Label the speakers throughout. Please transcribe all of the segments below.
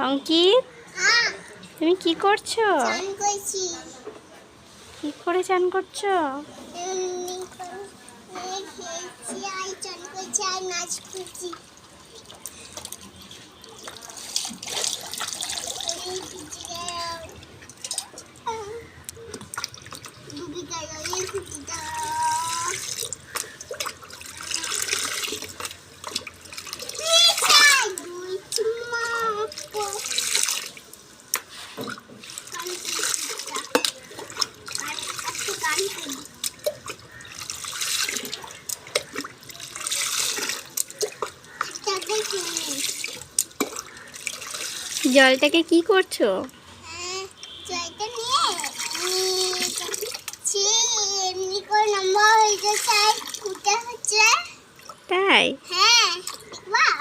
Speaker 1: অঙ্কিত,
Speaker 2: হ্যাঁ,
Speaker 1: তুমি কি করছো?
Speaker 2: চান করছি।
Speaker 1: কি করে চান করছো?
Speaker 2: এমনি করে খেয়েছি আর চান করছি আর নাচ করছি। এই ভিজে গেলাম। ডুবে গেল এই ভিজিটা।
Speaker 1: জলটাকে কি করছো?
Speaker 2: জলটা নিয়ে এমনি করে লম্বা হয়ে যাচ্ছে আর ফুটে হচ্ছে।
Speaker 1: তাই?
Speaker 2: হ্যাঁ, বাহ,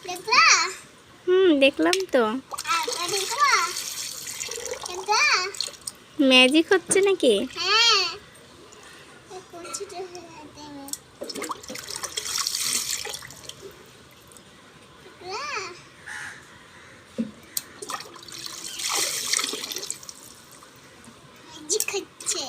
Speaker 2: দেখলা?
Speaker 1: দেখলাম তো।
Speaker 2: আবার দেখলা? দেখলা?
Speaker 1: ম্যাজিক হচ্ছে নাকি?
Speaker 2: হ্যাঁ, এই কলসিটা হয়ে দেবে। দেখলা? ম্যাজিক হচ্ছে।